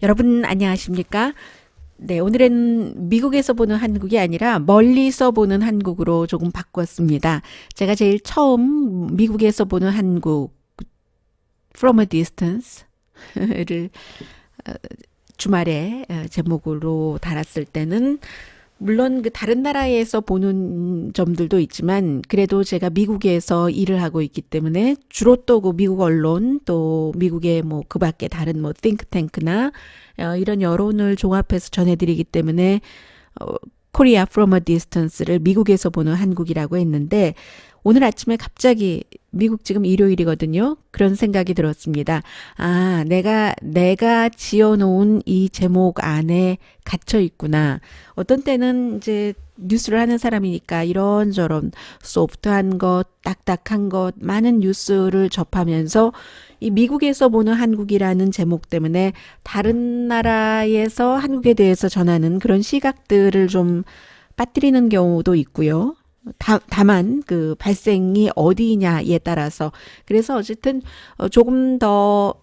여러분 안녕하십니까? 네, 오늘은 미국에서 보는 한국이 아니라 멀리서 보는 한국으로 조금 바꿨습니다. 제가 제일 처음 미국에서 보는 한국, From a Distance를 주말에 제목으로 달았을 때는 물론 그 다른 나라에서 보는 점들도 있지만 그래도 제가 미국에서 일을 하고 있기 때문에 주로 또 그 미국 언론 또 미국의 뭐 그 밖에 다른 뭐 띵크탱크나 이런 여론을 종합해서 전해드리기 때문에 코리아 from a distance를 미국에서 보는 한국이라고 했는데 오늘 아침에 갑자기 미국 지금 일요일이거든요. 그런 생각이 들었습니다. 아, 내가 지어놓은 이 제목 안에 갇혀 있구나. 어떤 때는 이제 뉴스를 하는 사람이니까 이런저런 소프트한 것, 딱딱한 것, 많은 뉴스를 접하면서 이 미국에서 보는 한국이라는 제목 때문에 다른 나라에서 한국에 대해서 전하는 그런 시각들을 좀 빠뜨리는 경우도 있고요. 다만 그 발생이 어디냐에 따라서 그래서 어쨌든 조금 더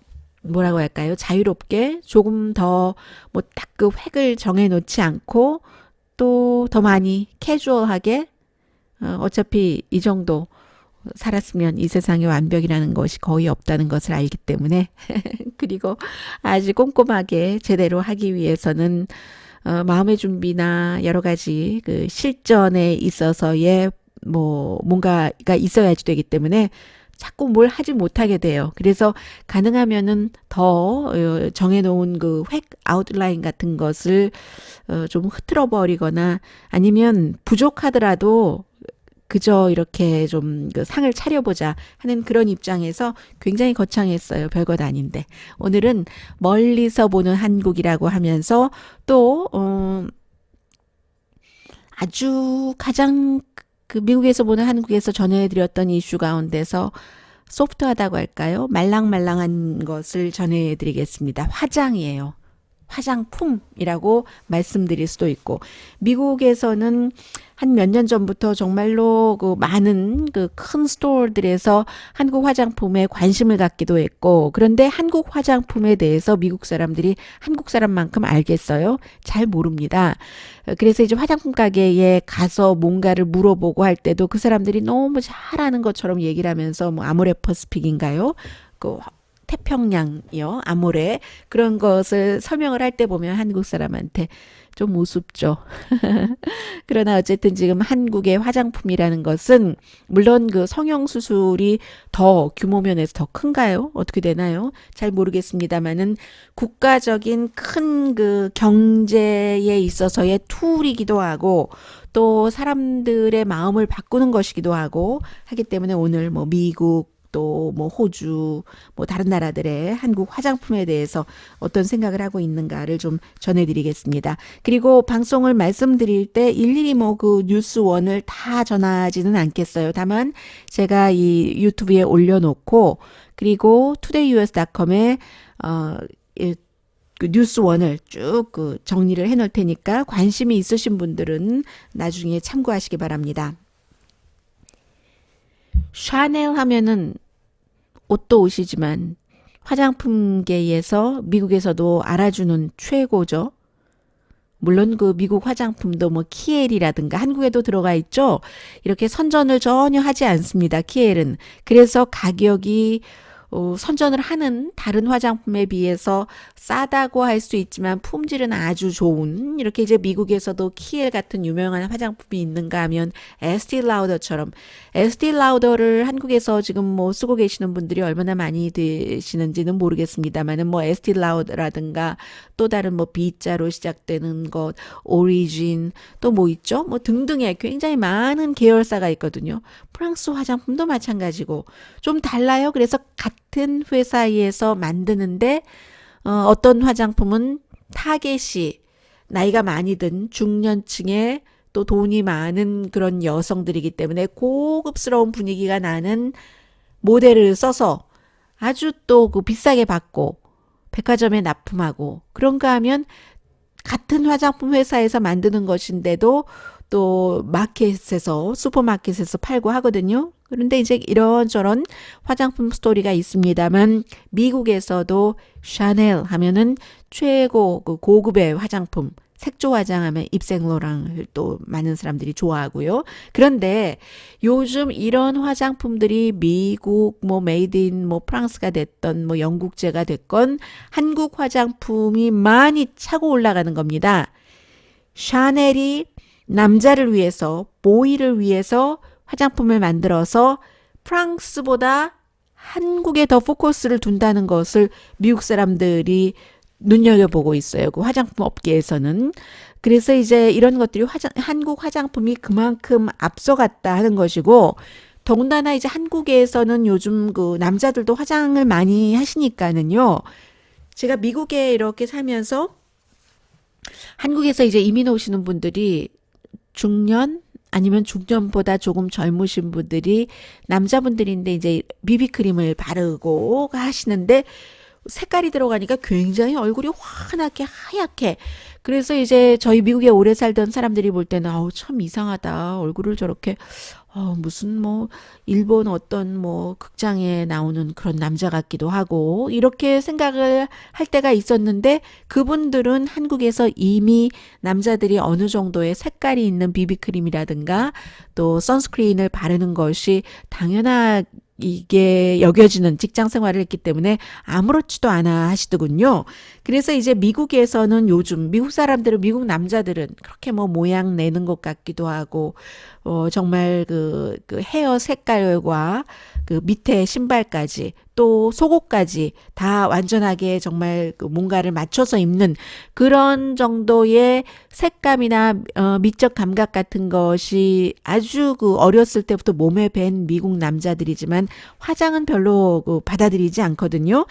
뭐라고 할까요? 자유롭게 조금 더 뭐 딱 그 획을 정해 놓지 않고 또 더 많이 캐주얼하게 어차피 이 정도 살았으면 이 세상에 완벽이라는 것이 거의 없다는 것을 알기 때문에 그리고 아주 꼼꼼하게 제대로 하기 위해서는 마음의 준비나 여러 가지 그 실전에 있어서의 뭐 뭔가가 있어야지 되기 때문에 자꾸 뭘 하지 못하게 돼요. 그래서 가능하면은 더 정해놓은 그 획 아웃라인 같은 것을 좀 흐트러 버리거나 아니면 부족하더라도 그저 이렇게 좀 그 상을 차려보자 하는 그런 입장에서 굉장히 거창했어요. 별것 아닌데. 오늘은 멀리서 보는 한국이라고 하면서 또, 아주 가장 그 미국에서 보는 한국에서 전해드렸던 이슈 가운데서 소프트하다고 할까요? 말랑말랑한 것을 전해드리겠습니다. 화장이에요. 화장품이라고 말씀드릴 수도 있고 미국에서는 한 몇 년 전부터 정말로 그 많은 그 큰 스토어들에서 한국 화장품에 관심을 갖기도 했고 그런데 한국 화장품에 대해서 미국 사람들이 한국 사람만큼 알겠어요? 잘 모릅니다. 그래서 이제 화장품 가게에 가서 뭔가를 물어보고 할 때도 그 사람들이 너무 잘 아는 것처럼 얘기를 하면서 뭐 아모레 퍼시픽인가요? 그 태평양이요, 아모레 그런 것을 설명을 할 때 보면 한국 사람한테 좀 우습죠. 그러나 어쨌든 지금 한국의 화장품이라는 것은 물론 그 성형수술이 더 규모 면에서 더 큰가요? 어떻게 되나요? 잘 모르겠습니다만은 국가적인 큰 그 경제에 있어서의 툴이기도 하고 또 사람들의 마음을 바꾸는 것이기도 하고 하기 때문에 오늘 뭐 미국 또 뭐 호주 뭐 다른 나라들의 한국 화장품에 대해서 어떤 생각을 하고 있는가를 좀 전해드리겠습니다. 그리고 방송을 말씀드릴 때 일일이 뭐 그 뉴스원을 다 전하지는 않겠어요. 다만 제가 이 유튜브에 올려놓고 그리고 todayus.com에 그 뉴스원을 쭉 그 정리를 해놓을 테니까 관심이 있으신 분들은 나중에 참고하시기 바랍니다. 샤넬 하면은 옷도 옷이지만 화장품계에서 미국에서도 알아주는 최고죠. 물론 그 미국 화장품도 뭐 키엘이라든가 한국에도 들어가 있죠. 이렇게 선전을 전혀 하지 않습니다. 키엘은. 그래서 가격이 선전을 하는 다른 화장품에 비해서 싸다고 할 수 있지만 품질은 아주 좋은 이렇게 이제 미국에서도 키엘 같은 유명한 화장품이 있는가 하면 에스티 라우더처럼 에스티 라우더를 한국에서 지금 뭐 쓰고 계시는 분들이 얼마나 많이 되시는지는 모르겠습니다만은 뭐 에스티 라우더라든가 또 다른 뭐 B자로 시작되는 것 오리진 또 뭐 있죠? 뭐 등등의 굉장히 많은 계열사가 있거든요. 프랑스 화장품도 마찬가지고 좀 달라요. 그래서 같은 회사에서 만드는데 어떤 화장품은 타겟이 나이가 많이 든 중년층의 또 돈이 많은 그런 여성들이기 때문에 고급스러운 분위기가 나는 모델을 써서 아주 또 그 비싸게 받고 백화점에 납품하고 그런가 하면 같은 화장품 회사에서 만드는 것인데도 또 마켓에서 슈퍼마켓에서 팔고 하거든요. 그런데 이제 이런저런 화장품 스토리가 있습니다만 미국에서도 샤넬 하면은 최고 그 고급의 화장품, 색조 화장하면 입생로랑을 또 많은 사람들이 좋아하고요. 그런데 요즘 이런 화장품들이 미국 뭐 메이드 인 뭐 프랑스가 됐던 뭐 영국제가 됐건 한국 화장품이 많이 차고 올라가는 겁니다. 샤넬이 남자를 위해서, 보이를 위해서 화장품을 만들어서 프랑스보다 한국에 더 포커스를 둔다는 것을 미국 사람들이 눈여겨보고 있어요. 그 화장품 업계에서는. 그래서 이제 이런 것들이 한국 화장품이 그만큼 앞서갔다 하는 것이고, 더군다나 이제 한국에서는 요즘 그 남자들도 화장을 많이 하시니까는요. 제가 미국에 이렇게 살면서 한국에서 이제 이민 오시는 분들이 중년 아니면 중년보다 조금 젊으신 분들이 남자분들인데 이제 비비크림을 바르고 하시는데 색깔이 들어가니까 굉장히 얼굴이 환하게 하얗게. 그래서 이제 저희 미국에 오래 살던 사람들이 볼 때는 아우 참 이상하다. 얼굴을 저렇게 무슨 뭐 일본 어떤 뭐 극장에 나오는 그런 남자 같기도 하고 이렇게 생각을 할 때가 있었는데 그분들은 한국에서 이미 남자들이 어느 정도의 색깔이 있는 비비크림이라든가 또 선스크린을 바르는 것이 당연하게 이게 여겨지는 직장 생활을 했기 때문에 아무렇지도 않아 하시더군요. 그래서 이제 미국에서는 요즘 미국 사람들은 미국 남자들은 그렇게 뭐 모양 내는 것 같기도 하고 정말 그 헤어 색깔과 그 밑에 신발까지 또 속옷까지 다 완전하게 정말 그 뭔가를 맞춰서 입는 그런 정도의 색감이나 미적 감각 같은 것이 아주 그 어렸을 때부터 몸에 밴 미국 남자들이지만 화장은 별로 그 받아들이지 않거든요.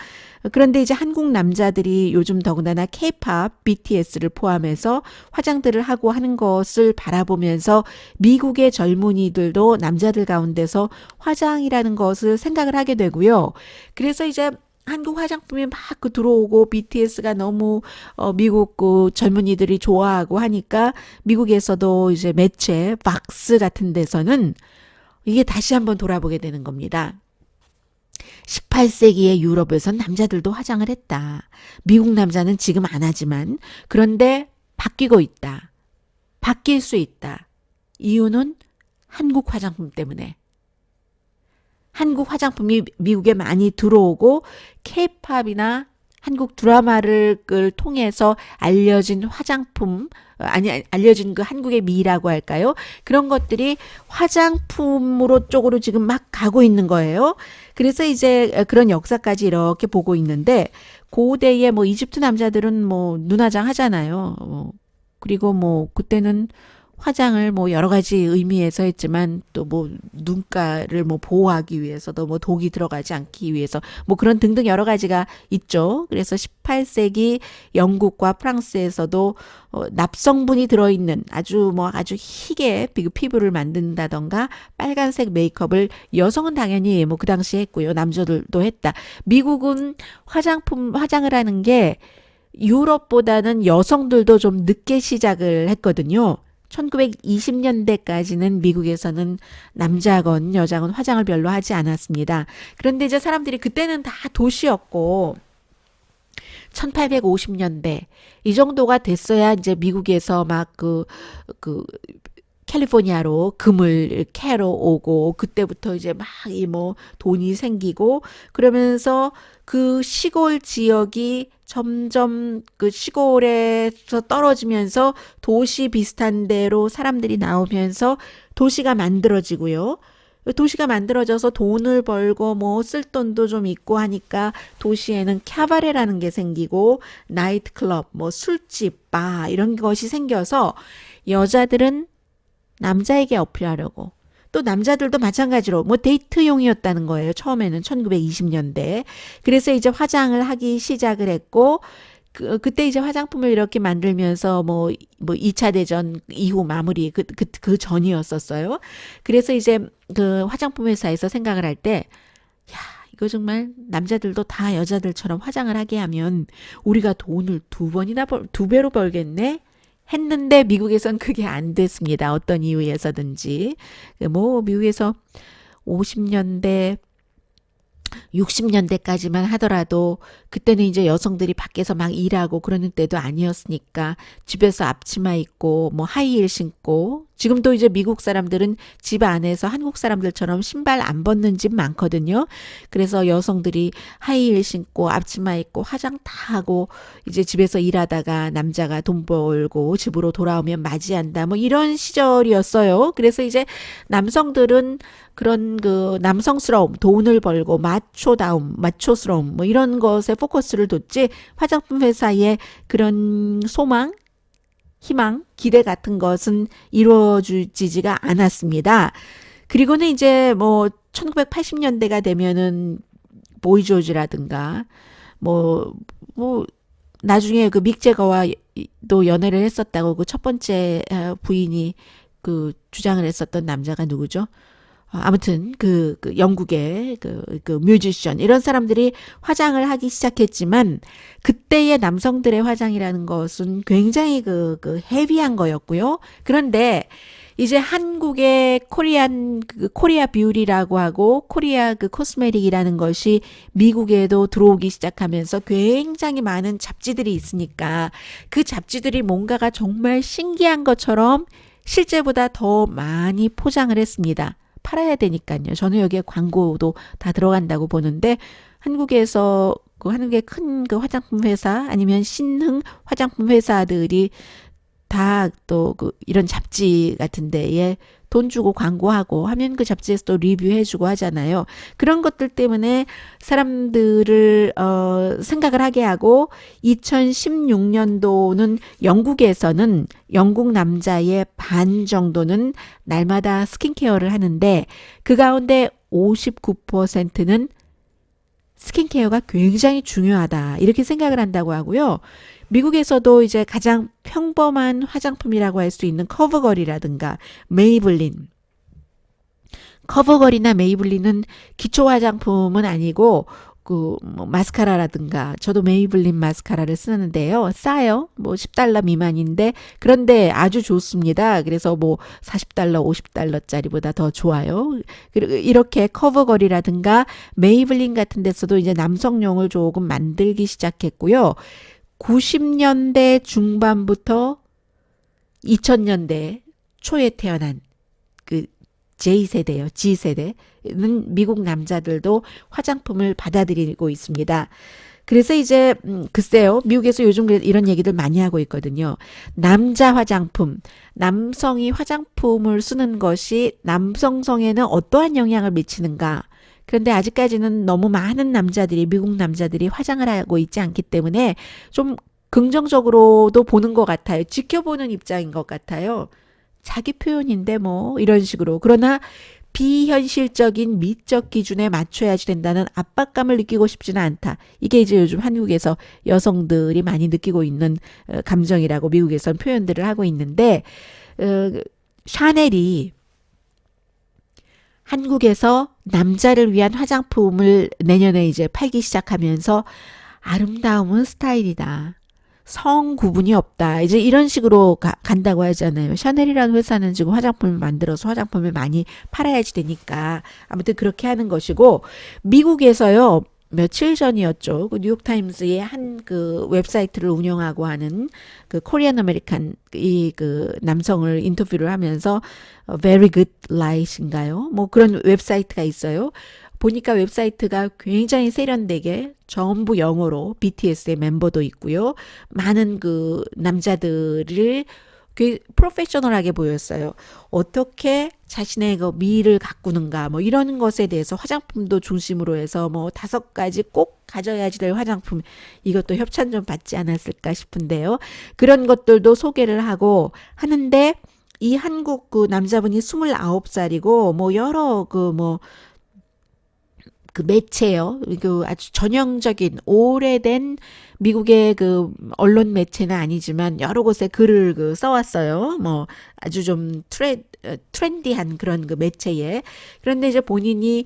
그런데 이제 한국 남자들이 요즘 더군다나 K-pop, BTS를 포함해서 화장들을 하고 하는 것을 바라보면서 미국의 젊은이들도 남자들 가운데서 화장이라는 것을 생각을 하게 되고요. 그래서 이제 한국 화장품이 막 그 들어오고 BTS가 너무 미국 그 젊은이들이 좋아하고 하니까 미국에서도 이제 매체 박스 같은 데서는 이게 다시 한번 돌아보게 되는 겁니다. 18세기의 유럽에선 남자들도 화장을 했다. 미국 남자는 지금 안 하지만 그런데 바뀌고 있다. 바뀔 수 있다. 이유는 한국 화장품 때문에. 한국 화장품이 미국에 많이 들어오고 케이팝이나 한국 드라마를 통해서 알려진 화장품 알려진 그 한국의 미라고 할까요? 그런 것들이 화장품으로 쪽으로 지금 막 가고 있는 거예요. 그래서 이제 그런 역사까지 이렇게 보고 있는데 고대의 뭐 이집트 남자들은 뭐 눈화장 하잖아요. 그리고 뭐 그때는 화장을 뭐 여러 가지 의미에서 했지만 또 뭐 눈가를 뭐 보호하기 위해서도 뭐 독이 들어가지 않기 위해서 뭐 그런 등등 여러 가지가 있죠. 그래서 18세기 영국과 프랑스에서도 납성분이 들어있는 아주 희게 피부를 만든다던가 빨간색 메이크업을 여성은 당연히 뭐 그 당시에 했고요. 남자들도 했다. 미국은 화장을 하는 게 유럽보다는 여성들도 좀 늦게 시작을 했거든요. 1920년대까지는 미국에서는 남자건 여자건 화장을 별로 하지 않았습니다. 그런데 이제 사람들이 그때는 다 도시였고 1850년대 이 정도가 됐어야 이제 미국에서 막 그 캘리포니아로 금을 캐러 오고 그때부터 이제 막 이 뭐 돈이 생기고 그러면서 그 시골 지역이 점점 그 시골에서 떨어지면서 도시 비슷한 데로 사람들이 나오면서 도시가 만들어지고요. 도시가 만들어져서 돈을 벌고 뭐 쓸 돈도 좀 있고 하니까 도시에는 캬바레라는 게 생기고 나이트 클럽, 뭐 술집, 바 이런 것이 생겨서 여자들은 남자에게 어필하려고 또 남자들도 마찬가지로 뭐 데이트용이었다는 거예요. 처음에는 1920년대. 그래서 이제 화장을 하기 시작을 했고 그때 이제 화장품을 이렇게 만들면서 뭐 2차 대전 이후 마무리 그 전이었었어요. 그래서 이제 그 화장품 회사에서 생각을 할 때 야, 이거 정말 남자들도 다 여자들처럼 화장을 하게 하면 우리가 돈을 두 배로 벌겠네? 했는데 미국에선 그게 안 됐습니다. 어떤 이유에서든지. 뭐 미국에서 50년대 60년대까지만 하더라도 그때는 이제 여성들이 밖에서 막 일하고 그러는 때도 아니었으니까 집에서 앞치마 입고 뭐 하이힐 신고 지금도 이제 미국 사람들은 집 안에서 한국 사람들처럼 신발 안 벗는 집 많거든요. 그래서 여성들이 하이힐 신고 앞치마 입고 화장 다 하고 이제 집에서 일하다가 남자가 돈 벌고 집으로 돌아오면 맞이한다. 뭐 이런 시절이었어요. 그래서 이제 남성들은 그런 그 남성스러움, 돈을 벌고 마초다움, 마초스러움 뭐 이런 것에 포커스를 뒀지 화장품 회사의 그런 소망, 희망, 기대 같은 것은 이루어지지가 않았습니다. 그리고는 이제 뭐 1980년대가 되면은 보이조지라든가 뭐 나중에 그 믹 제거와도 연애를 했었다고 그 첫 번째 부인이 그 주장을 했었던 남자가 누구죠? 아무튼 그 영국의 그 뮤지션 이런 사람들이 화장을 하기 시작했지만 그때의 남성들의 화장이라는 것은 굉장히 그 헤비한 거였고요. 그런데 이제 한국의 코리아 뷰티라고 하고 코리아 그 코스메틱이라는 것이 미국에도 들어오기 시작하면서 굉장히 많은 잡지들이 있으니까 그 잡지들이 뭔가가 정말 신기한 것처럼 실제보다 더 많이 포장을 했습니다. 팔아야 되니까요. 저는 여기에 광고도 다 들어간다고 보는데 한국에서 그 한국의 큰 그 화장품 회사 아니면 신흥 화장품 회사들이 다 또 그 이런 잡지 같은 데에 돈 주고 광고하고 하면 그 잡지에서 또 리뷰해주고 하잖아요. 그런 것들 때문에 사람들을 생각을 하게 하고 2016년도는 영국에서는 영국 남자의 반 정도는 날마다 스킨케어를 하는데 그 가운데 59%는 스킨케어가 굉장히 중요하다. 이렇게 생각을 한다고 하고요. 미국에서도 이제 가장 평범한 화장품이라고 할 수 있는 커버걸이라든가 메이블린. 커버걸이나 메이블린은 기초 화장품은 아니고 뭐 마스카라라든가 저도 메이블린 마스카라를 쓰는데요. 싸요. 뭐 10달러 미만인데 그런데 아주 좋습니다. 그래서 뭐 40달러, 50달러짜리보다 더 좋아요. 그리고 이렇게 커버걸이라든가 메이블린 같은 데서도 이제 남성용을 조금 만들기 시작했고요. 90년대 중반부터 2000년대 초에 태어난 그 J세대요. G세대는 미국 남자들도 화장품을 받아들이고 있습니다. 그래서 이제 글쎄요. 미국에서 요즘 이런 얘기들 많이 하고 있거든요. 남자 화장품, 남성이 화장품을 쓰는 것이 남성성에는 어떠한 영향을 미치는가? 그런데 아직까지는 너무 많은 남자들이 미국 남자들이 화장을 하고 있지 않기 때문에 좀 긍정적으로도 보는 것 같아요. 지켜보는 입장인 것 같아요. 자기 표현인데 뭐 이런 식으로. 그러나 비현실적인 미적 기준에 맞춰야지 된다는 압박감을 느끼고 싶지는 않다. 이게 이제 요즘 한국에서 여성들이 많이 느끼고 있는 감정이라고 미국에서는 표현들을 하고 있는데 샤넬이 한국에서 남자를 위한 화장품을 내년에 이제 팔기 시작하면서 아름다움은 스타일이다. 성 구분이 없다. 이제 이런 식으로 간다고 하잖아요. 샤넬이라는 회사는 지금 화장품을 만들어서 화장품을 많이 팔아야지 되니까 아무튼 그렇게 하는 것이고 미국에서요. 며칠 전이었죠. 그 뉴욕타임스의 한 그 웹사이트를 운영하고 하는 그 코리안 아메리칸 이 그 남성을 인터뷰를 하면서 Very Good Light인가요? 뭐 그런 웹사이트가 있어요. 보니까 웹사이트가 굉장히 세련되게 전부 영어로 BTS의 멤버도 있고요. 많은 그 남자들을 그 프로페셔널하게 보였어요. 어떻게 자신의 그 미를 가꾸는가 뭐 이런 것에 대해서 화장품도 중심으로 해서 뭐 5가지 꼭 가져야지 될 화장품 이것도 협찬 좀 받지 않았을까 싶은데요. 그런 것들도 소개를 하고 하는데 이 한국 그 남자분이 29살이고 뭐 여러 그 매체요. 그 아주 전형적인 오래된 미국의 그 언론 매체는 아니지만 여러 곳에 글을 그 써왔어요. 뭐 아주 좀 트렌디한 그런 그 매체에. 그런데 이제 본인이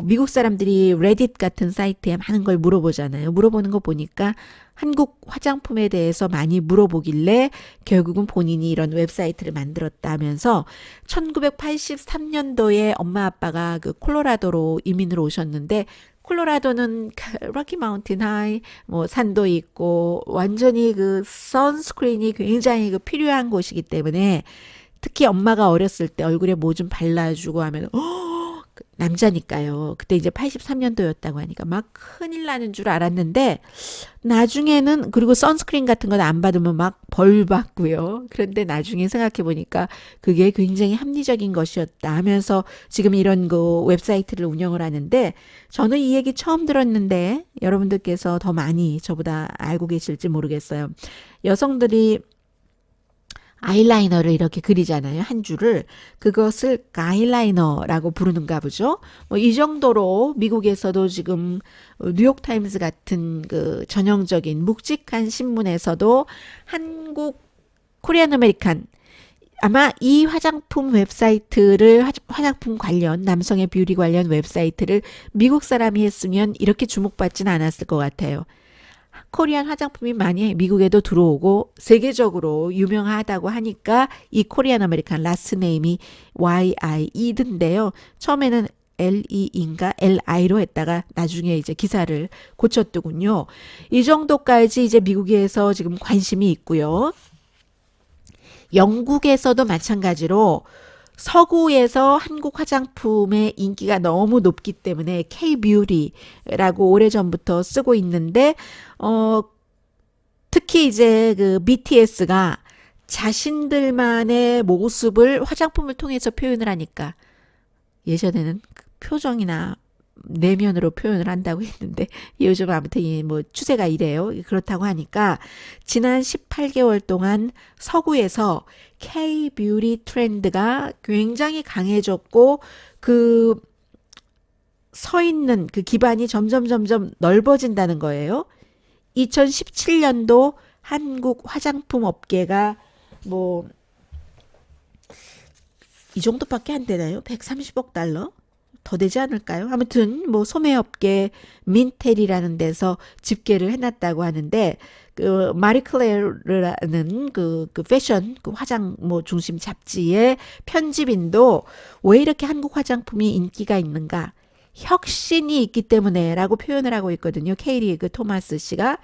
미국 사람들이 레딧 같은 사이트에 많은 걸 물어보잖아요. 물어보는 거 보니까 한국 화장품에 대해서 많이 물어보길래 결국은 본인이 이런 웨브사이트를 만들었다면서 1983년도에 엄마 아빠가 그 콜로라도로 이민을 오셨는데 콜로라도는 로키 마운틴 하이 뭐 산도 있고 완전히 그 선스크린이 굉장히 그 필요한 곳이기 때문에 특히 엄마가 어렸을 때 얼굴에 뭐 좀 발라주고 하면 남자니까요. 그때 이제 83년도였다고 하니까 막 큰일 나는 줄 알았는데 나중에는 그리고 선스크린 같은 건 안 받으면 막 벌 받고요. 그런데 나중에 생각해 보니까 그게 굉장히 합리적인 것이었다 하면서 지금 이런 그 웹사이트를 운영을 하는데 저는 이 얘기 처음 들었는데 여러분들께서 더 많이 저보다 알고 계실지 모르겠어요. 여성들이 아이라이너를 이렇게 그리잖아요. 한 줄을. 그것을 가이라이너라고 부르는가 보죠. 뭐 이 정도로 미국에서도 지금 뉴욕타임스 같은 그 전형적인 묵직한 신문에서도 한국 코리안 아메리칸 아마 이 화장품 웹사이트를 화장품 관련 남성의 뷰티 관련 웹사이트를 미국 사람이 했으면 이렇게 주목받지는 않았을 것 같아요. 코리안 화장품이 많이 미국에도 들어오고 세계적으로 유명하다고 하니까 이 코리안 아메리칸 라스트 네임이 YIE던데요. 처음에는 LE인가 LI로 했다가 나중에 이제 기사를 고쳤더군요. 이 정도까지 이제 미국에서 지금 관심이 있고요. 영국에서도 마찬가지로 서구에서 한국 화장품의 인기가 너무 높기 때문에 K-뷰티라고 오래전부터 쓰고 있는데 특히 이제 그 BTS가 자신들만의 모습을 화장품을 통해서 표현을 하니까 예전에는 그 표정이나 내면으로 표현을 한다고 했는데 요즘 아무튼 뭐 추세가 이래요. 그렇다고 하니까 지난 18개월 동안 서구에서 K-뷰티 트렌드가 굉장히 강해졌고 그 서 있는 그 기반이 점점 넓어진다는 거예요. 2017년도 한국 화장품 업계가 뭐 이 정도밖에 안 되나요? 130억 달러? 더 되지 않을까요? 아무튼 뭐 소매업계 민텔이라는 데서 집계를 해놨다고 하는데 그 마리클레르라는 그 패션 그 화장 뭐 중심 잡지의 편집인도 왜 이렇게 한국 화장품이 인기가 있는가? 혁신이 있기 때문에라고 표현을 하고 있거든요. 케이리 그 토마스 씨가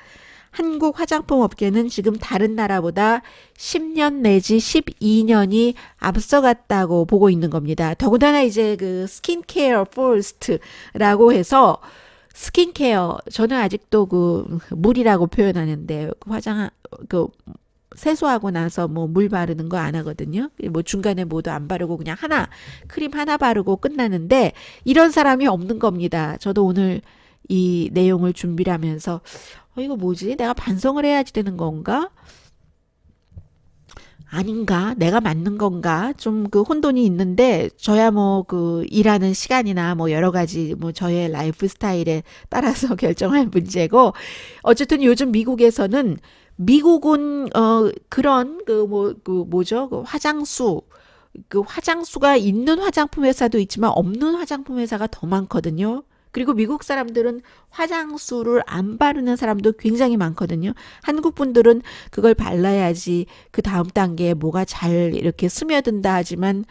한국 화장품 업계는 지금 다른 나라보다 10년 내지 12년이 앞서갔다고 보고 있는 겁니다. 더군다나 이제 그 스킨케어 퍼스트라고 해서 스킨케어 저는 아직도 그 물이라고 표현하는데 그 세수하고 나서 뭐 물 바르는 거 안 하거든요. 뭐 중간에 뭐도 안 바르고 그냥 크림 하나 바르고 끝나는데 이런 사람이 없는 겁니다. 저도 오늘 이 내용을 준비를 하면서 이거 뭐지? 내가 반성을 해야지 되는 건가? 아닌가? 내가 맞는 건가? 좀 그 혼돈이 있는데 저야 뭐 그 일하는 시간이나 뭐 여러 가지 뭐 저의 라이프 스타일에 따라서 결정할 문제고 어쨌든 요즘 미국에서는 미국은 그런 뭐죠? 그 화장수가 있는 화장품 회사도 있지만 없는 화장품 회사가 더 많거든요. 그리고 미국 사람들은 화장수를 안 바르는 사람도 굉장히 많거든요. 한국 분들은 그걸 발라야지 그 다음 단계에 뭐가 잘 이렇게 스며든다 하지만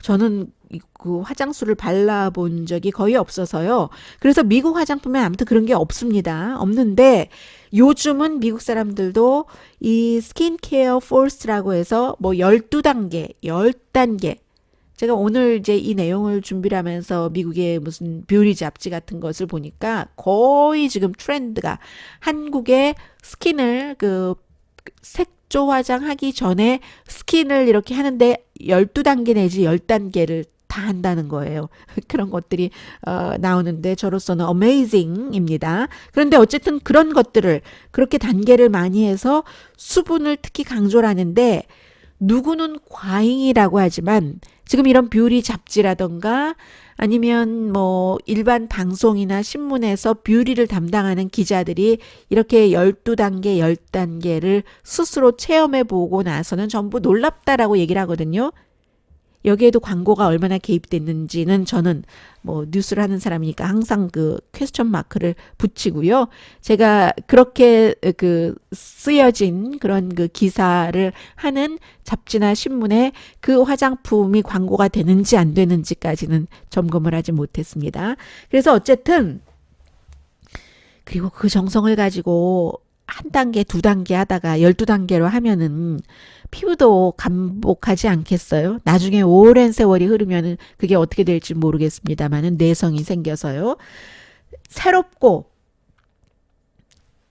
저는 그 화장수를 발라본 적이 거의 없어서요. 그래서 미국 화장품에 아무튼 그런 게 없습니다. 없는데 요즘은 미국 사람들도 이 스킨케어 포스트라고 해서 뭐 12단계, 10단계 제가 오늘 이제 이 내용을 준비를 하면서 미국의 무슨 뷰티 잡지 같은 것을 보니까 거의 지금 트렌드가 한국의 스킨을 그 색조 화장하기 전에 스킨을 이렇게 하는데 12단계 내지 10단계를 다 한다는 거예요. 그런 것들이 나오는데 저로서는 어메이징입니다. 그런데 어쨌든 그런 것들을 그렇게 단계를 많이 해서 수분을 특히 강조를 하는데 누구는 과잉이라고 하지만 지금 이런 뷰티 잡지라던가 아니면 뭐 일반 방송이나 신문에서 뷰티를 담당하는 기자들이 이렇게 12단계, 10단계를 스스로 체험해 보고 나서는 전부 놀랍다라고 얘기를 하거든요. 여기에도 광고가 얼마나 개입됐는지는 저는 뭐 뉴스를 하는 사람이니까 항상 그 퀘스천 마크를 붙이고요. 제가 그렇게 그 쓰여진 그런 그 기사를 하는 잡지나 신문에 그 화장품이 광고가 되는지 안 되는지까지는 점검을 하지 못했습니다. 그래서 어쨌든 그리고 그 정성을 가지고 한 단계, 두 단계 하다가 12단계로 하면은 피부도 감복하지 않겠어요? 나중에 오랜 세월이 흐르면은 그게 어떻게 될지 모르겠습니다만은 내성이 생겨서요. 새롭고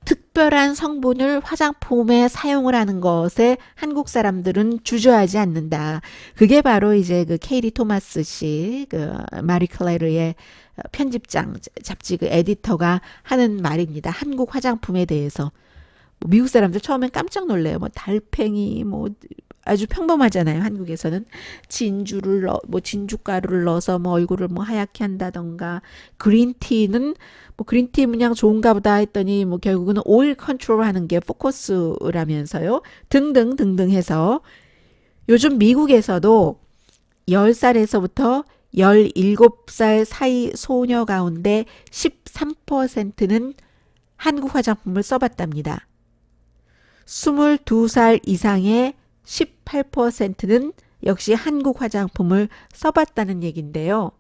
특별한 성분을 화장품에 사용을 하는 것에 한국 사람들은 주저하지 않는다. 그게 바로 이제 그 케이리 토마스 씨, 그 마리 클레르의 편집장, 잡지 그 에디터가 하는 말입니다. 한국 화장품에 대해서. 뭐 미국 사람들 처음엔 깜짝 놀래요. 뭐 달팽이, 뭐 아주 평범하잖아요. 한국에서는 뭐 진주가루를 넣어서 뭐 얼굴을 뭐 하얗게 한다던가, 그린티는 뭐 그린티 문양 좋은가 보다 했더니 뭐 결국은 오일 컨트롤 하는 게 포커스라면서요. 등등 등등 해서 요즘 미국에서도 10살에서부터 17살 사이 소녀 가운데 13%는 한국 화장품을 써봤답니다. 22살 이상의 18%는 역시 한국 화장품을 써봤다는 얘기인데요.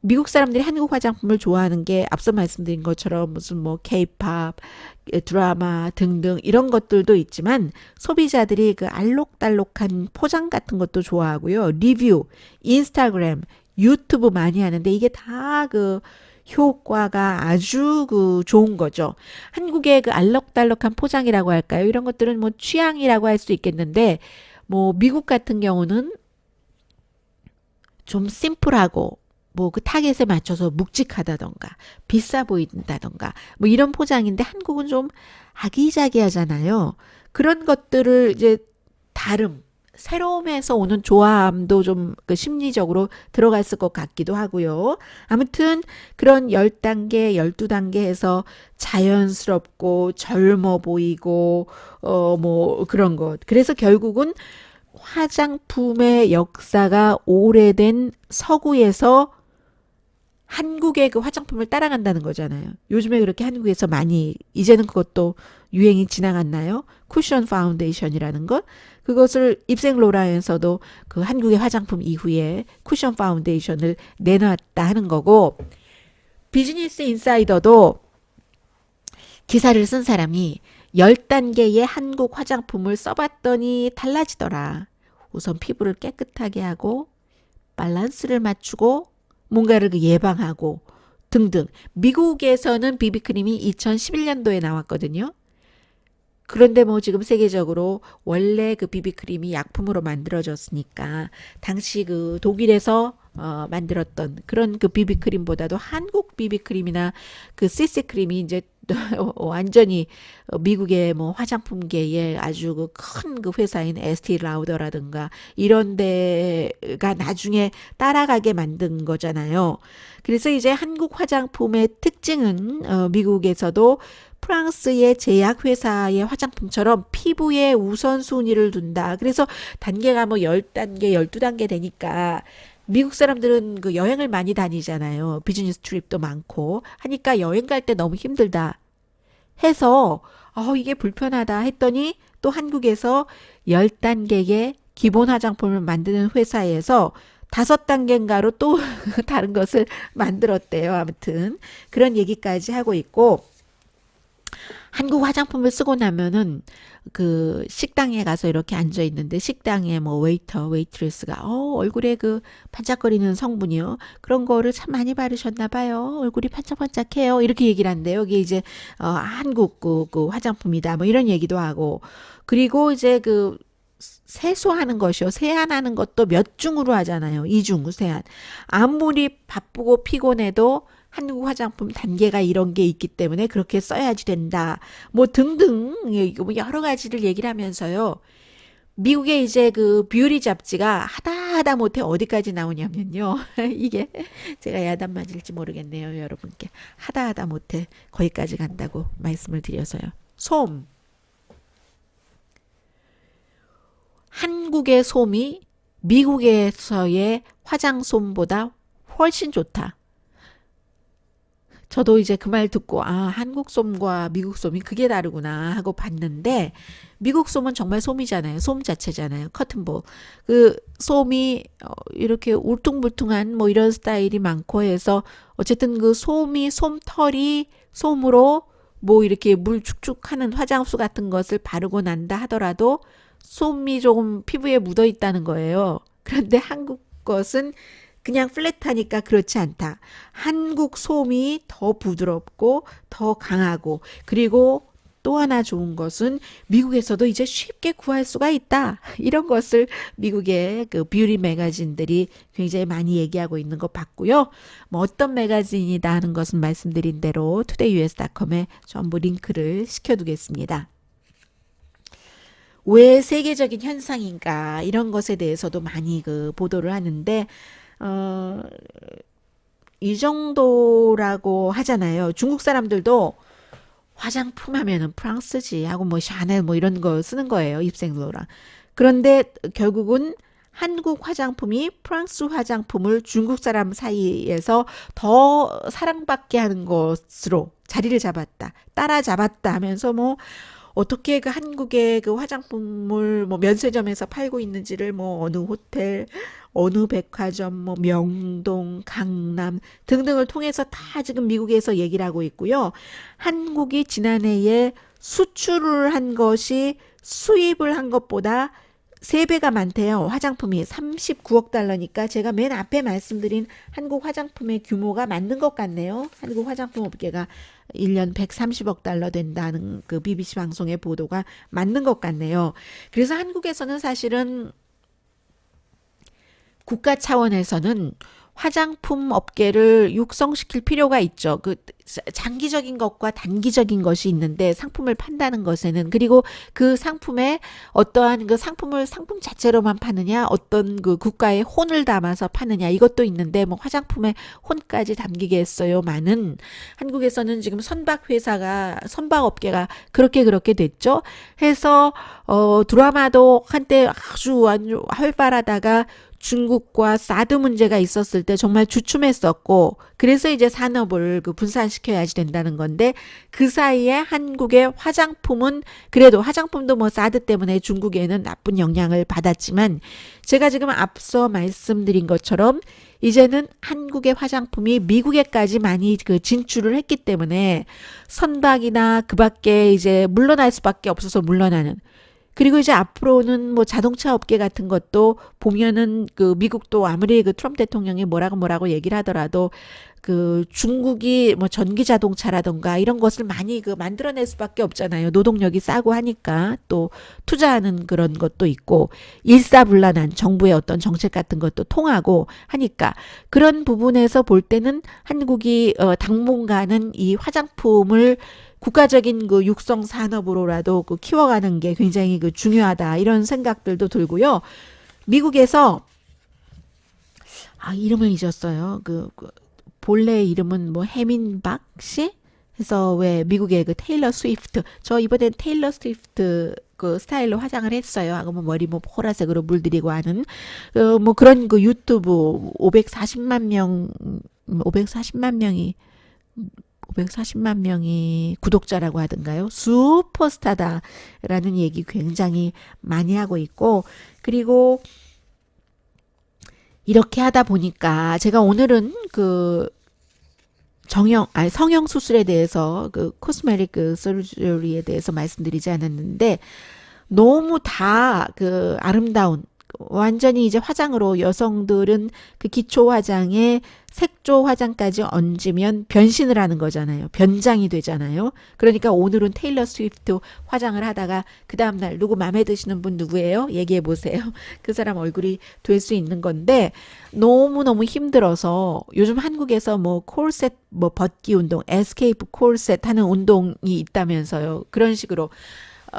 미국 사람들이 한국 화장품을 좋아하는 게 앞서 말씀드린 것처럼 무슨 뭐 케이팝, 드라마 등등 이런 것들도 있지만 소비자들이 그 알록달록한 포장 같은 것도 좋아하고요. 리뷰, 인스타그램, 유튜브 많이 하는데 이게 다 그 효과가 아주 그 좋은 거죠. 한국의 그 알록달록한 포장이라고 할까요? 이런 것들은 뭐 취향이라고 할 수 있겠는데 뭐 미국 같은 경우는 좀 심플하고 뭐 그 타겟에 맞춰서 묵직하다던가 비싸 보인다던가 뭐 이런 포장인데 한국은 좀 아기자기하잖아요. 그런 것들을 이제 다름 새로움에서 오는 좋아함도 좀 그 심리적으로 들어갔을 것 같기도 하고요. 아무튼 그런 10단계, 12단계 해서 자연스럽고 젊어 보이고 뭐 그런 것. 그래서 결국은 화장품의 역사가 오래된 서구에서 한국의 그 화장품을 따라간다는 거잖아요. 요즘에 그렇게 한국에서 많이 이제는 그것도 유행이 지나갔나요? 쿠션 파운데이션이라는 것. 그것을 입생로라에서도 그 한국의 화장품 이후에 쿠션 파운데이션을 내놨다 하는 거고 비즈니스 인사이더도 기사를 쓴 사람이 10단계의 한국 화장품을 써봤더니 달라지더라. 우선 피부를 깨끗하게 하고 밸런스를 맞추고 뭔가를 예방하고 등등. 미국에서는 비비크림이 2011년도에 나왔거든요. 그런데 뭐 지금 세계적으로 원래 그 비비크림이 약품으로 만들어졌으니까 당시 그 독일에서 만들었던 그런 그 비비크림보다도 한국 비비크림이나 그 CC크림이 이제 완전히 미국의 뭐 화장품계의 아주 그 큰 그 회사인 에스티 라우더라든가 이런 데가 나중에 따라가게 만든 거잖아요. 그래서 이제 한국 화장품의 특징은 미국에서도 프랑스의 제약회사의 화장품처럼 피부에 우선순위를 둔다. 그래서 단계가 뭐 10단계, 12단계 되니까 미국 사람들은 그 여행을 많이 다니잖아요. 비즈니스 트립도 많고 하니까 여행 갈 때 너무 힘들다 해서 이게 불편하다 했더니 또 한국에서 10단계의 기본 화장품을 만드는 회사에서 5단계인가로 또 다른 것을 만들었대요. 아무튼 그런 얘기까지 하고 있고 한국 화장품을 쓰고 나면은 그 식당에 가서 이렇게 앉아 있는데 식당에 뭐 웨이터, 웨이트레스가 얼굴에 그 반짝거리는 성분이요. 그런 거를 참 많이 바르셨나 봐요. 얼굴이 반짝반짝해요. 이렇게 얘기를 한대요. 이게 이제 한국 그 화장품이다. 뭐 이런 얘기도 하고. 그리고 이제 그 세수하는 것이요. 세안하는 것도 몇 중으로 하잖아요. 이중 세안. 아무리 바쁘고 피곤해도 한국 화장품 단계가 이런 게 있기 때문에 그렇게 써야지 된다. 뭐 등등 뭐 여러 가지를 얘기를 하면서요. 미국의 이제 그 뷰티 잡지가 하다 못해 어디까지 나오냐면요. 이게 제가 야단 맞을지 모르겠네요. 여러분께. 하다 못해 거기까지 간다고 말씀을 드려서요. 솜. 한국의 솜이 미국에서의 화장솜보다 훨씬 좋다. 저도 이제 그 말 듣고 아, 한국 솜과 미국 솜이 그게 다르구나 하고 봤는데 미국 솜은 정말 솜이잖아요. 솜 자체잖아요. 커튼볼. 그 솜이 이렇게 울퉁불퉁한 뭐 이런 스타일이 많고 해서 어쨌든 그 솜이 솜털이 솜으로 뭐 이렇게 물 축축하는 화장수 같은 것을 바르고 난다 하더라도 솜이 조금 피부에 묻어 있다는 거예요. 그런데 한국 것은 그냥 플랫하니까 그렇지 않다. 한국 솜이 더 부드럽고 더 강하고 그리고 또 하나 좋은 것은 미국에서도 이제 쉽게 구할 수가 있다. 이런 것을 미국의 그 뷰티 매거진들이 굉장히 많이 얘기하고 있는 거 봤고요. 뭐 어떤 매거진이다 하는 것은 말씀드린 대로 todayus.com에 전부 링크를 시켜두겠습니다. 왜 세계적인 현상인가 이런 것에 대해서도 많이 그 보도를 하는데 어, 이 정도라고 하잖아요. 중국 사람들도 화장품 하면은 프랑스지 하고 뭐 샤넬 뭐 이런 거 쓰는 거예요. 입생로랑. 그런데 결국은 한국 화장품이 프랑스 화장품을 중국 사람 사이에서 더 사랑받게 하는 것으로 자리를 잡았다. 따라잡았다 하면서 뭐 어떻게 그 한국의 그 화장품을 뭐 면세점에서 팔고 있는지를 뭐 어느 호텔, 어느 백화점, 뭐 명동, 강남 등등을 통해서 다 지금 미국에서 얘기를 하고 있고요. 한국이 지난해에 수출을 한 것이 수입을 한 것보다 3배가 많대요. 화장품이 39억 달러니까 제가 맨 앞에 말씀드린 한국 화장품의 규모가 맞는 것 같네요. 한국 화장품 업계가 1년 130억 달러 된다는 그 BBC 방송의 보도가 맞는 것 같네요. 그래서 한국에서는 사실은 국가 차원에서는 화장품 업계를 육성시킬 필요가 있죠. 그 장기적인 것과 단기적인 것이 있는데 상품을 판다는 것에는 그리고 그 상품에 어떠한 그 상품을 상품 자체로만 파느냐 어떤 그 국가의 혼을 담아서 파느냐 이것도 있는데 뭐 화장품에 혼까지 담기게 했어요만은 한국에서는 지금 선박 업계가 그렇게 됐죠. 해서 드라마도 한때 아주 활발하다가 중국과 사드 문제가 있었을 때 정말 주춤했었고 그래서 이제 산업을 그 분산시켜야지 된다는 건데 그 사이에 한국의 화장품은 그래도 화장품도 뭐 사드 때문에 중국에는 나쁜 영향을 받았지만 제가 지금 앞서 말씀드린 것처럼 이제는 한국의 화장품이 미국에까지 많이 그 진출을 했기 때문에 선박이나 그 밖에 이제 물러날 수밖에 없어서 물러나는 그리고 이제 앞으로는 뭐 자동차 업계 같은 것도 보면은 그 미국도 아무리 그 트럼프 대통령이 뭐라고 얘기를 하더라도 그 중국이 뭐 전기 자동차라던가 이런 것을 많이 그 만들어낼 수밖에 없잖아요. 노동력이 싸고 하니까 또 투자하는 그런 것도 있고 일사불란한 정부의 어떤 정책 같은 것도 통하고 하니까 그런 부분에서 볼 때는 한국이 당분간은 이 화장품을 국가적인 그 육성 산업으로라도 그 키워가는 게 굉장히 그 중요하다 이런 생각들도 들고요. 미국에서 이름을 잊었어요. 그 본래 이름은 뭐 해민박 씨? 해서 왜 미국의 그 테일러 스위프트 저 이번엔 테일러 스위프트 그 스타일로 화장을 했어요. 하고 뭐 머리 뭐 보라색으로 물들이고 하는 뭐 그런 그 유튜브 540만 명이 540만 명이 구독자라고 하던가요? 슈퍼스타다라는 얘기 굉장히 많이 하고 있고 그리고 이렇게 하다 보니까 제가 오늘은 그 성형 수술에 대해서 그 코스메틱 그 서저리에 대해서 말씀드리지 않았는데 너무 다 그 아름다운 완전히 이제 화장으로 여성들은 그 기초 화장에 색조 화장까지 얹으면 변신을 하는 거잖아요. 변장이 되잖아요. 그러니까 오늘은 테일러 스위프트 화장을 하다가 그 다음날 누구 마음에 드시는 분 누구예요? 얘기해 보세요. 그 사람 얼굴이 될 수 있는 건데 너무너무 힘들어서 요즘 한국에서 뭐 콜셋 뭐 벗기 운동, 에스케이프 콜셋 하는 운동이 있다면서요. 그런 식으로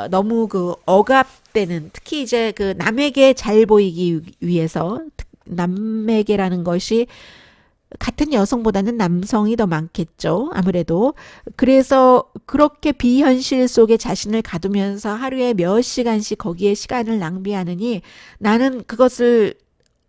너무 그 억압되는 특히 이제 그 남에게 잘 보이기 위해서 남에게라는 것이 같은 여성보다는 남성이 더 많겠죠. 아무래도. 그래서 그렇게 비현실 속에 자신을 가두면서 하루에 몇 시간씩 거기에 시간을 낭비하느니 나는 그것을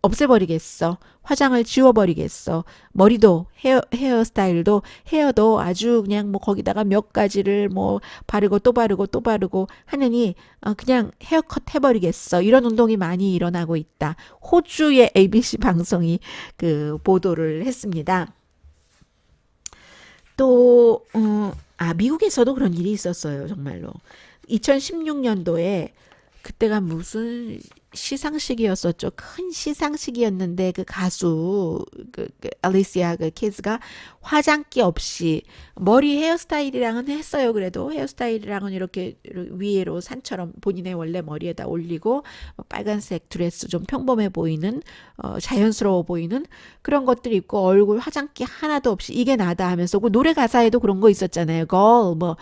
없애버리겠어. 화장을 지워버리겠어. 머리도 헤어스타일도 헤어도 아주 그냥 뭐 거기다가 몇 가지를 뭐 바르고 또 바르고 또 바르고 하느니 그냥 헤어컷 해버리겠어. 이런 운동이 많이 일어나고 있다. 호주의 ABC 방송이 그 보도를 했습니다. 또 미국에서도 그런 일이 있었어요. 정말로. 2016년도에 그때가 무슨 시상식이었었죠. 큰 시상식이었는데 그 가수 알리시아 그 키즈가 화장기 없이 머리 헤어스타일이랑은 했어요. 그래도 헤어스타일이랑은 이렇게 위로 산처럼 본인의 원래 머리에다 올리고 빨간색 드레스 좀 평범해 보이는 자연스러워 보이는 그런 것들이 있고 얼굴 화장기 하나도 없이 이게 나다 하면서 그 노래 가사에도 그런 거 있었잖아요. Girl 뭐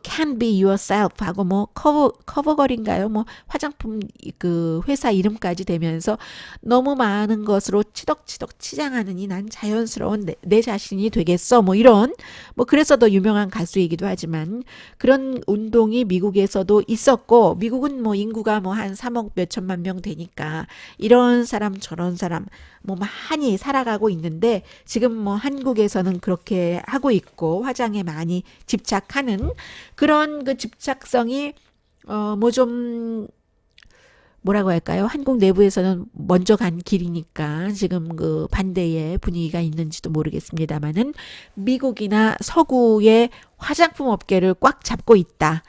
can be yourself 하고 뭐 커버걸인가요? 뭐 화장품 그 회사 이름까지 되면서 너무 많은 것으로 치덕치덕 치장하느니 난 자연스러운 내 자신이 되겠어. 뭐 이런 뭐 그래서 더 유명한 가수이기도 하지만 그런 운동이 미국에서도 있었고 미국은 뭐 인구가 뭐 한 3억 몇천만 명 되니까 이런 사람 저런 사람 뭐 많이 살아가고 있는데 지금 뭐 한국에서는 그렇게 하고 있고 화장에 많이 집착하는 그런 그 집착성이 뭐 좀 뭐라고 할까요? 한국 내부에서는 먼저 간 길이니까 지금 그 반대의 분위기가 있는지도 모르겠습니다만은 미국이나 서구의 화장품 업계를 꽉 잡고 있다.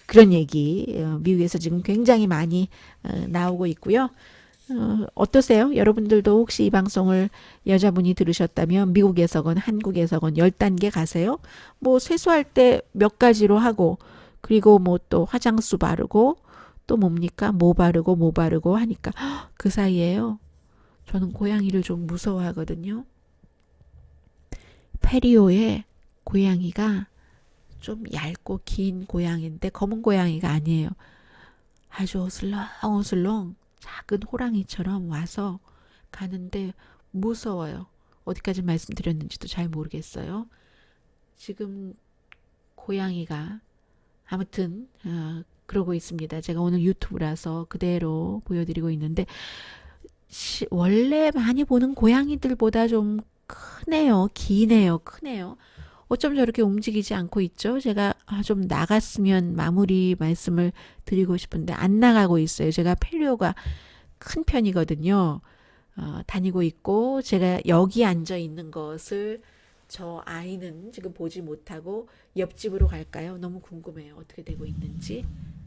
그런 얘기 미국에서 지금 굉장히 많이 나오고 있고요. 어떠세요? 여러분들도 혹시 이 방송을 여자분이 들으셨다면 미국에서건 한국에서건 10단계 가세요? 뭐 세수할 때 몇 가지로 하고 그리고 뭐 또 화장수 바르고 또 뭡니까? 뭐 바르고 하니까 그 사이에요. 저는 고양이를 좀 무서워하거든요. 페리오의 고양이가 좀 얇고 긴 고양이인데 검은 고양이가 아니에요. 아주 어슬렁어슬렁 작은 호랑이처럼 와서 가는데 무서워요. 어디까지 말씀드렸는지도 잘 모르겠어요. 지금 고양이가 아무튼 그러고 있습니다. 제가 오늘 유튜브라서 그대로 보여드리고 있는데 원래 많이 보는 고양이들보다 좀 크네요. 기네요. 크네요. 어쩜 저렇게 움직이지 않고 있죠? 제가 좀 나갔으면 마무리 말씀을 드리고 싶은데 안 나가고 있어요. 제가 펠리오가 큰 편이거든요. 다니고 있고 제가 여기 앉아 있는 것을 저 아이는 지금 보지 못하고 옆집으로 갈까요? 너무 궁금해요. 어떻게 되고 있는지.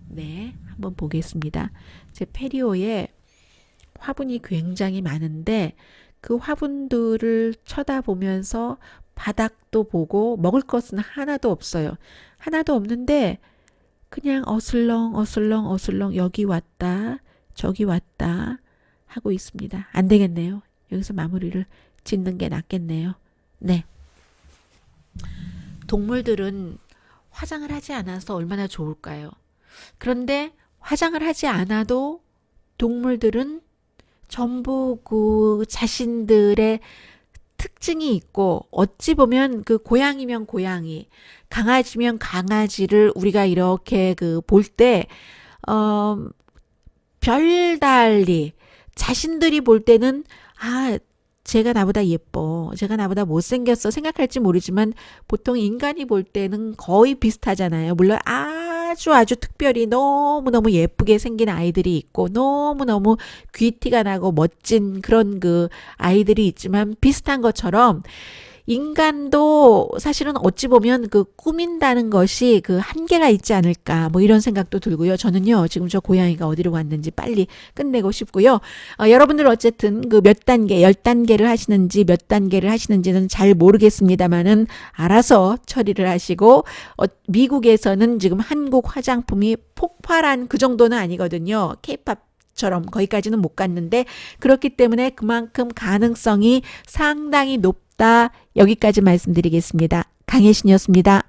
네, 한번 보겠습니다. 제 페리오에 화분이 굉장히 많은데 그 화분들을 쳐다보면서 바닥도 보고 먹을 것은 하나도 없어요. 하나도 없는데 그냥 어슬렁 여기 왔다 저기 왔다 하고 있습니다. 안 되겠네요. 여기서 마무리를 짓는 게 낫겠네요. 네. 동물들은 화장을 하지 않아서 얼마나 좋을까요? 그런데 화장을 하지 않아도 동물들은 전부 그 자신들의 특징이 있고 어찌 보면 그 고양이면 고양이, 강아지면 강아지를 우리가 이렇게 그 볼 때 별달리 자신들이 볼 때는 쟤가 나보다 예뻐, 쟤가 나보다 못생겼어 생각할지 모르지만 보통 인간이 볼 때는 거의 비슷하잖아요. 물론 아주 특별히 너무너무 예쁘게 생긴 아이들이 있고 너무너무 귀티가 나고 멋진 그런 그 아이들이 있지만 비슷한 것처럼 인간도 사실은 어찌 보면 그 꾸민다는 것이 그 한계가 있지 않을까 뭐 이런 생각도 들고요. 저는요 지금 저 고양이가 어디로 갔는지 빨리 끝내고 싶고요. 여러분들 어쨌든 그 몇 단계 10단계를 하시는지 몇 단계를 하시는지는 잘 모르겠습니다만은 알아서 처리를 하시고 미국에서는 지금 한국 화장품이 폭발한 그 정도는 아니거든요. 케이팝 처럼 거기까지는 못 갔는데 그렇기 때문에 그만큼 가능성이 상당히 높다. 여기까지 말씀드리겠습니다. 강혜신이었습니다.